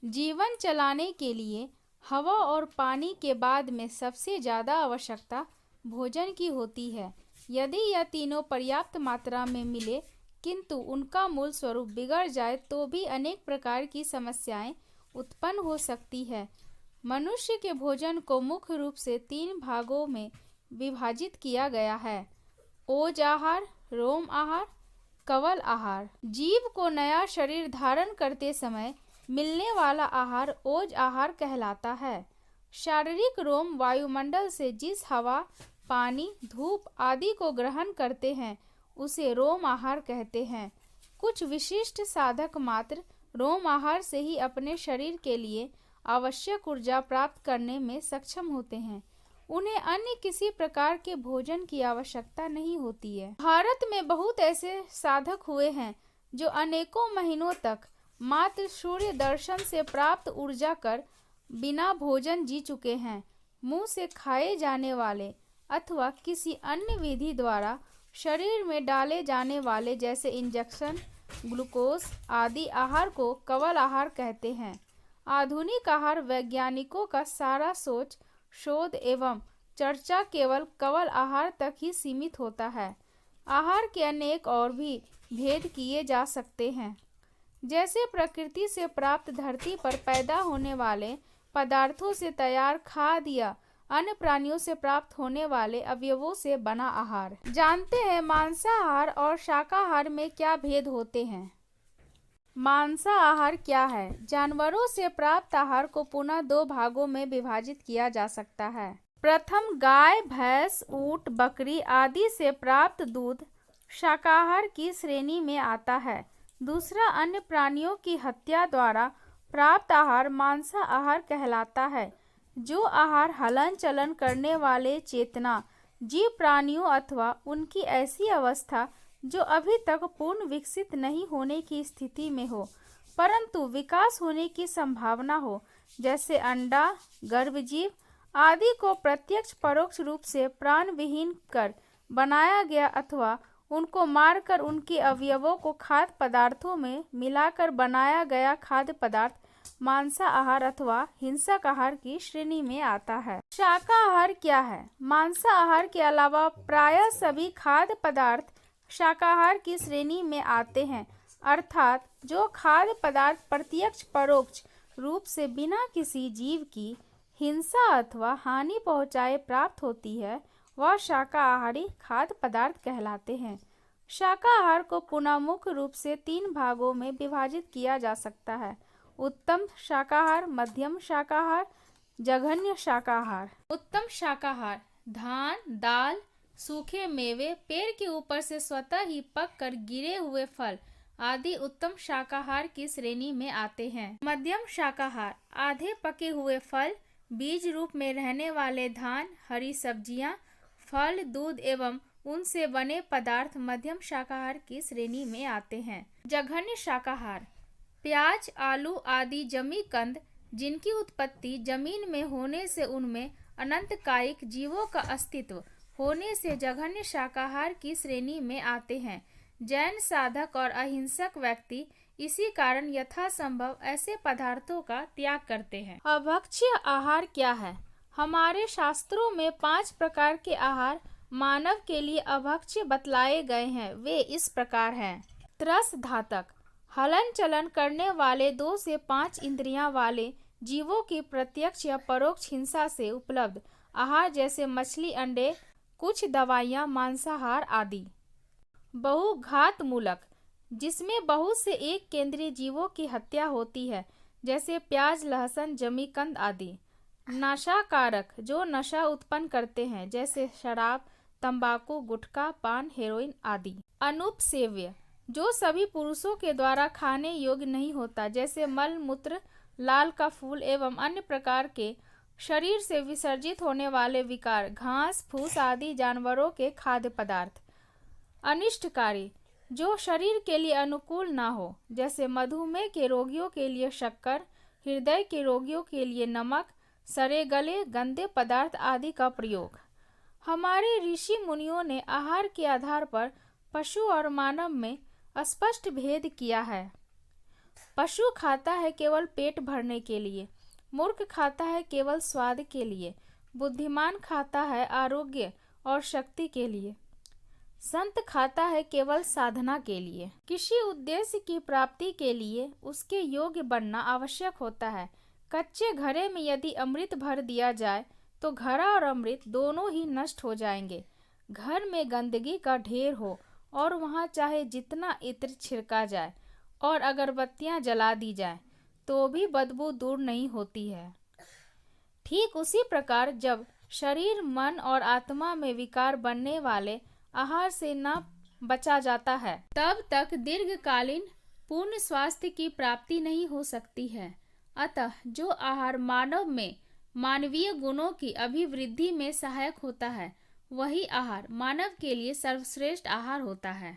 जीवन चलाने के लिए हवा और पानी के बाद में सबसे ज़्यादा आवश्यकता भोजन की होती है। यदि यह तीनों पर्याप्त मात्रा में मिले किंतु उनका मूल स्वरूप बिगड़ जाए तो भी अनेक प्रकार की समस्याएं उत्पन्न हो सकती है। मनुष्य के भोजन को मुख्य रूप से 3 भागों में विभाजित किया गया है: ओज आहार, रोम आहार, कवल आहार। जीव को नया शरीर धारण करते समय मिलने वाला आहार ओज आहार कहलाता है। शारीरिक रोम वायुमंडल से जिस हवा, पानी, धूप आदि को ग्रहण करते हैं उसे रोम आहार कहते हैं। कुछ विशिष्ट साधक मात्र रोम आहार से ही अपने शरीर के लिए आवश्यक ऊर्जा प्राप्त करने में सक्षम होते हैं। उन्हें अन्य किसी प्रकार के भोजन की आवश्यकता नहीं होती है। भारत में बहुत ऐसे साधक हुए हैं जो अनेकों महीनों तक मात्र सूर्य दर्शन से प्राप्त ऊर्जा कर बिना भोजन जी चुके हैं। मुंह से खाए जाने वाले अथवा किसी अन्य विधि द्वारा शरीर में डाले जाने वाले जैसे इंजेक्शन, ग्लूकोज आदि आहार को कवल आहार कहते हैं। आधुनिक आहार वैज्ञानिकों का सारा सोच, शोध एवं चर्चा केवल कवल आहार तक ही सीमित होता है। आहार के अनेक और भी भेद किए जा सकते हैं, जैसे प्रकृति से प्राप्त धरती पर पैदा होने वाले पदार्थों से तैयार खाद्य या अन्य प्राणियों से प्राप्त होने वाले अवयवों से बना आहार। जानते हैं मांसाहार और शाकाहार में क्या भेद होते हैं। मांसाहार क्या है? जानवरों से प्राप्त आहार को पुनः 2 भागों में विभाजित किया जा सकता है। प्रथम, गाय, भैंस, ऊंट, बकरी आदि से प्राप्त दूध शाकाहार की श्रेणी में आता है। दूसरा, अन्य प्राणियों की हत्या द्वारा प्राप्त आहार मांसाहार कहलाता है। जो आहार हलन चलन करने वाले चेतना जीव प्राणियों अथवा उनकी ऐसी अवस्था जो अभी तक पूर्ण विकसित नहीं होने की स्थिति में हो परंतु विकास होने की संभावना हो, जैसे अंडा, गर्भजीव आदि को प्रत्यक्ष परोक्ष रूप से प्राण विहीन कर बनाया गया अथवा उनको मारकर उनके अवयवों को खाद्य पदार्थों में मिलाकर बनाया गया खाद्य पदार्थ मांसाहार अथवा हिंसक आहार की श्रेणी में आता है। शाकाहार क्या है? मांसाहार के अलावा प्रायः सभी खाद्य पदार्थ शाकाहार की श्रेणी में आते हैं, अर्थात जो खाद्य पदार्थ प्रत्यक्ष परोक्ष रूप से बिना किसी जीव की हिंसा अथवा हानि पहुँचाए प्राप्त होती है वह शाकाहारी खाद्य पदार्थ कहलाते हैं। शाकाहार को पुनः मुख्य रूप से 3 भागों में विभाजित किया जा सकता है: उत्तम शाकाहार, मध्यम शाकाहार, जघन्य शाकाहार। उत्तम शाकाहार धान, दाल, सूखे मेवे, पेड़ के ऊपर से स्वतः ही पक कर गिरे हुए फल आदि उत्तम शाकाहार की श्रेणी में आते हैं। मध्यम शाकाहार आधे पके हुए फल, बीज रूप में रहने वाले धान, हरी सब्जियां, फल, दूध एवं उनसे बने पदार्थ मध्यम शाकाहार की श्रेणी में आते हैं। जघन्य शाकाहार प्याज, आलू आदि जमी कंद जिनकी उत्पत्ति जमीन में होने से उनमें अनंत कायिक जीवों का अस्तित्व होने से जघन्य शाकाहार की श्रेणी में आते हैं। जैन साधक और अहिंसक व्यक्ति इसी कारण यथासंभव ऐसे पदार्थों का त्याग करते हैं। अभक्ष्य आहार क्या है? हमारे शास्त्रों में 5 प्रकार के आहार मानव के लिए अभक्ष्य बतलाए गए हैं। वे इस प्रकार हैं: त्रस धातक, हलन चलन करने वाले 2 से 5 इंद्रियां वाले जीवों की प्रत्यक्ष या परोक्ष हिंसा से उपलब्ध आहार जैसे मछली, अंडे, कुछ दवाइयाँ, मांसाहार आदि। बहुघात मूलक, जिसमें बहुत से एक केंद्रीय जीवों की हत्या होती है, जैसे प्याज, लहसुन, जमी कंद आदि। नशाकारक, जो नशा उत्पन्न करते हैं, जैसे शराब, तंबाकू, गुटखा, पान, हेरोइन आदि। अनुपसेव्य, जो सभी पुरुषों के द्वारा खाने योग्य नहीं होता, जैसे मल मूत्र, लाल का फूल एवं अन्य प्रकार के शरीर से विसर्जित होने वाले विकार, घास फूस आदि जानवरों के खाद्य पदार्थ। अनिष्टकारी, जो शरीर के लिए अनुकूल ना हो, जैसे मधुमेह के रोगियों के लिए शक्कर, हृदय के रोगियों के लिए नमक, सड़े गले गंदे पदार्थ आदि का प्रयोग। हमारे ऋषि मुनियों ने आहार के आधार पर पशु और मानव में स्पष्ट भेद किया है। पशु खाता है केवल पेट भरने के लिए, मूर्ख खाता है केवल स्वाद के लिए, बुद्धिमान खाता है आरोग्य और शक्ति के लिए, संत खाता है केवल साधना के लिए। किसी उद्देश्य की प्राप्ति के लिए उसके योग्य बनना आवश्यक होता है। कच्चे घड़े में यदि अमृत भर दिया जाए तो घड़ा और अमृत दोनों ही नष्ट हो जाएंगे। घर में गंदगी का ढेर हो और वहाँ चाहे जितना इत्र छिड़का जाए और अगरबत्तियाँ जला दी जाए तो भी बदबू दूर नहीं होती है। ठीक उसी प्रकार जब शरीर, मन और आत्मा में विकार बनने वाले आहार से न बचा जाता है तब तक दीर्घकालीन पूर्ण स्वास्थ्य की प्राप्ति नहीं हो सकती है। अतः जो आहार मानव में मानवीय गुणों की अभिवृद्धि में सहायक होता है, वही आहार मानव के लिए सर्वश्रेष्ठ आहार होता है।